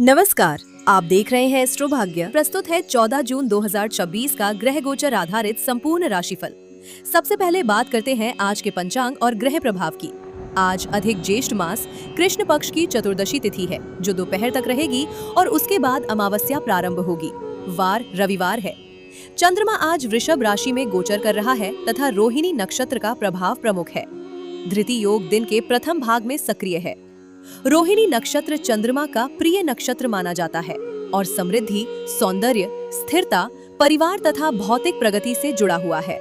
नमस्कार, आप देख रहे हैं एस्ट्रो भाग्य। प्रस्तुत है 14 जून 2026 का ग्रह गोचर आधारित संपूर्ण राशिफल। सबसे पहले बात करते हैं आज के पंचांग और ग्रह प्रभाव की। आज अधिक ज्येष्ठ मास कृष्ण पक्ष की चतुर्दशी तिथि है, जो दोपहर तक रहेगी और उसके बाद अमावस्या प्रारंभ होगी। वार रविवार है। चंद्रमा आज वृषभ राशि में गोचर कर रहा है तथा रोहिणी नक्षत्र का प्रभाव प्रमुख है। धृति योग दिन के प्रथम भाग में सक्रिय है। रोहिणी नक्षत्र चंद्रमा का प्रिय नक्षत्र माना जाता है और समृद्धि, सौंदर्य, स्थिरता, परिवार तथा भौतिक प्रगति से जुड़ा हुआ है।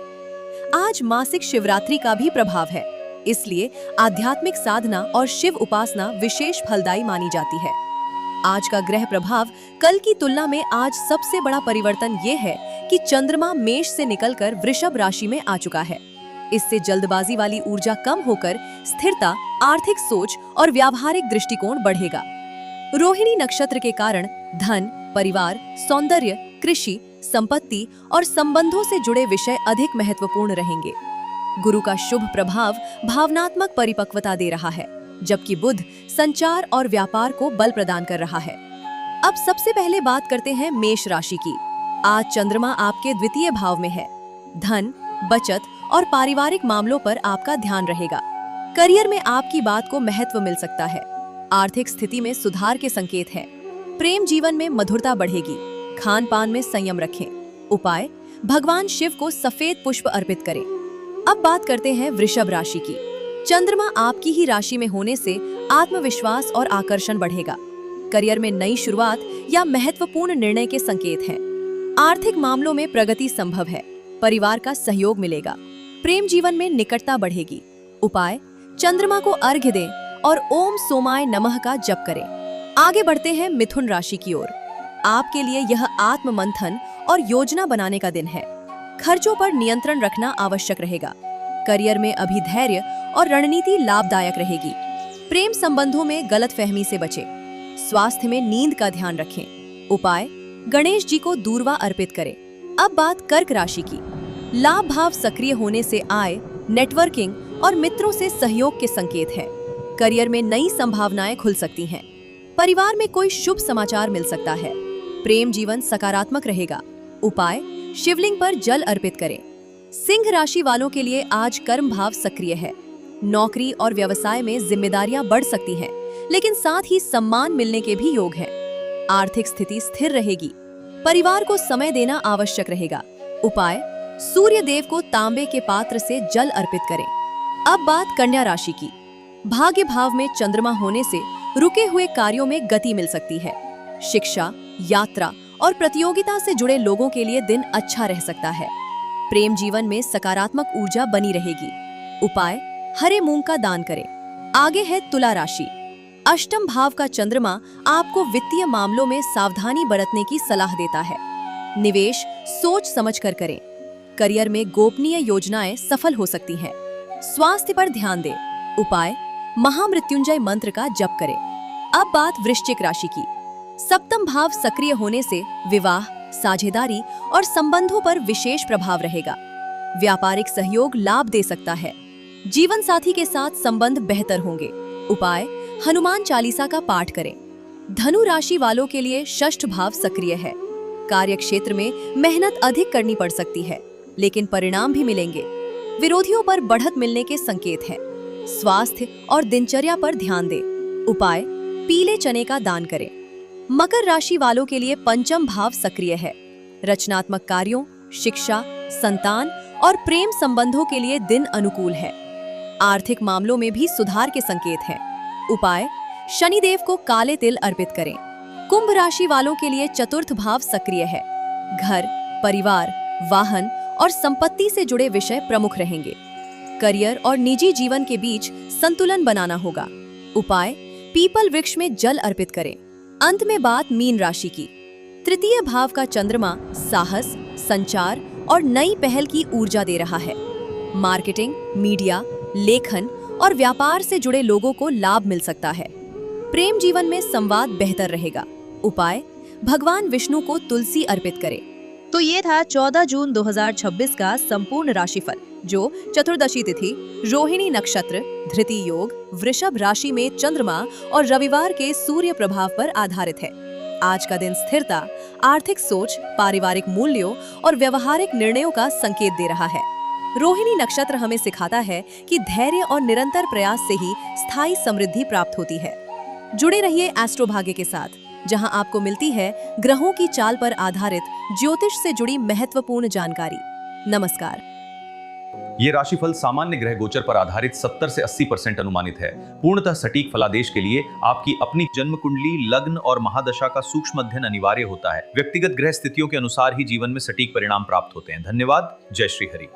आज मासिक शिवरात्रि का भी प्रभाव है, इसलिए आध्यात्मिक साधना और शिव उपासना विशेष फलदायी मानी जाती है। आज का ग्रह प्रभाव कल की तुलना में आज सबसे बड़ा परिवर्तन ये है कि चंद्रमा मेष से निकलकर वृषभ राशि में आ चुका है। इससे जल्दबाजी वाली ऊर्जा कम होकर स्थिरता, आर्थिक सोच और व्यावहारिक दृष्टिकोण बढ़ेगा। रोहिणी नक्षत्र के कारण धन, परिवार, सौंदर्य, कृषि, संपत्ति और संबंधों से जुड़े विषय अधिक महत्वपूर्ण रहेंगे। गुरु का शुभ प्रभाव भावनात्मक परिपक्वता दे रहा है, जबकि बुध संचार और व्यापार को बल प्रदान कर रहा है। अब सबसे पहले बात करते हैं मेष राशि की। आज चंद्रमा आपके द्वितीय भाव में है। धन, बचत और पारिवारिक मामलों पर आपका ध्यान रहेगा। करियर में आपकी बात को महत्व मिल सकता है। आर्थिक स्थिति में सुधार के संकेत हैं। प्रेम जीवन में मधुरता बढ़ेगी। खान पान में संयम रखें। उपाय, भगवान शिव को सफेद पुष्प अर्पित करें। अब बात करते हैं वृषभ राशि की। चंद्रमा आपकी ही राशि में होने से आत्मविश्वास और आकर्षण बढ़ेगा। करियर में नई शुरुआत या महत्वपूर्ण निर्णय के संकेत हैं। आर्थिक मामलों में प्रगति संभव है। परिवार का सहयोग मिलेगा। प्रेम जीवन में निकटता बढ़ेगी। उपाय, चंद्रमा को अर्घ्य दें और ओम सोमाय नमः का जप करें। आगे बढ़ते हैं मिथुन राशि की ओर। आपके लिए यह आत्म मंथन और योजना बनाने का दिन है। खर्चों पर नियंत्रण रखना आवश्यक रहेगा। करियर में अभी धैर्य और रणनीति लाभदायक रहेगी। प्रेम संबंधों में गलतफहमी से बचें। स्वास्थ्य में नींद का ध्यान रखें। उपाय, गणेश जी को दूर्वा अर्पित करें। अब बात कर्क राशि की। लाभ भाव सक्रिय होने से आय, नेटवर्किंग और मित्रों से सहयोग के संकेत हैं। करियर में नई संभावनाएं खुल सकती हैं। परिवार में कोई शुभ समाचार मिल सकता है। प्रेम जीवन सकारात्मक रहेगा। उपाय, शिवलिंग पर जल अर्पित करें। सिंह राशि वालों के लिए आज कर्म भाव सक्रिय है। नौकरी और व्यवसाय में जिम्मेदारियां बढ़ सकती हैं, लेकिन साथ ही सम्मान मिलने के भी योग हैं। आर्थिक स्थिति स्थिर रहेगी। परिवार को समय देना आवश्यक रहेगा। उपाय, सूर्य देव को तांबे के पात्र से जल अर्पित करें। अब बात कन्या राशि की। भाग्य भाव में चंद्रमा होने से रुके हुए कार्यों में गति मिल सकती है। शिक्षा, यात्रा और प्रतियोगिता से जुड़े लोगों के लिए दिन अच्छा रह सकता है। प्रेम जीवन में सकारात्मक ऊर्जा बनी रहेगी। उपाय, हरे मूंग का दान करें। आगे है तुला राशि। अष्टम भाव का चंद्रमा आपको वित्तीय मामलों में सावधानी बरतने की सलाह देता है। निवेश सोच समझकर करें। करियर में गोपनीय योजनाएं सफल हो सकती हैं। स्वास्थ्य पर ध्यान दें। उपाय, महामृत्युंजय मंत्र का जप करें। अब बात वृश्चिक राशि की। सप्तम भाव सक्रिय होने से विवाह, साझेदारी और संबंधों पर विशेष प्रभाव रहेगा। व्यापारिक सहयोग लाभ दे सकता है। जीवन साथी के साथ संबंध बेहतर होंगे। उपाय, हनुमान चालीसा का पाठ करें। धनु राशि वालों के लिए षष्ठ भाव सक्रिय है। कार्य क्षेत्र में मेहनत अधिक करनी पड़ सकती है, लेकिन परिणाम भी मिलेंगे। विरोधियों पर बढ़त मिलने के संकेत हैं। स्वास्थ्य और दिनचर्या पर ध्यान दें। उपाय, पीले चने का दान करें। मकर राशि वालों के लिए पंचम भाव सक्रिय है। रचनात्मक कार्यों, शिक्षा, संतान और प्रेम संबंधों के लिए दिन अनुकूल है। आर्थिक मामलों में भी सुधार के संकेत हैं। उपाय, शनिदेव को काले तिल अर्पित करें। कुंभ राशि वालों के लिए चतुर्थ भाव सक्रिय है। घर, परिवार, वाहन और संपत्ति से जुड़े विषय प्रमुख रहेंगे। करियर और निजी जीवन के बीच संतुलन बनाना होगा। उपाय, पीपल वृक्ष में जल अर्पित करें। अंत में बात मीन राशि की। तृतीय भाव का चंद्रमा साहस, संचार और नई पहल की ऊर्जा दे रहा है। मार्केटिंग, मीडिया, लेखन और व्यापार से जुड़े लोगों को लाभ मिल सकता है। प्रेम जीवन में संवाद बेहतर रहेगा। उपाय, भगवान विष्णु को तुलसी अर्पित करें। तो ये था 14 जून 2026 का संपूर्ण राशिफल, जो चतुर्दशी तिथि, रोहिणी नक्षत्र, धृति योग, वृषभ राशि में चंद्रमा और रविवार के सूर्य प्रभाव पर आधारित है। आज का दिन स्थिरता, आर्थिक सोच, पारिवारिक मूल्यों और व्यवहारिक निर्णयों का संकेत दे रहा है। रोहिणी नक्षत्र हमें सिखाता है कि धैर्य और निरंतर प्रयास से ही स्थायी समृद्धि प्राप्त होती है। जुड़े रहिए एस्ट्रो भाग्य के साथ, जहां आपको मिलती है ग्रहों की चाल पर आधारित ज्योतिष से जुड़ी महत्वपूर्ण जानकारी। नमस्कार। ये राशिफल सामान्य ग्रह गोचर पर आधारित 70 से 80% अनुमानित है। पूर्णतः सटीक फलादेश के लिए आपकी अपनी जन्म कुंडली, लग्न और महादशा का सूक्ष्म अध्ययन अनिवार्य होता है। व्यक्तिगत ग्रह स्थितियों के अनुसार ही जीवन में सटीक परिणाम प्राप्त होते हैं। धन्यवाद। जय श्री हरि।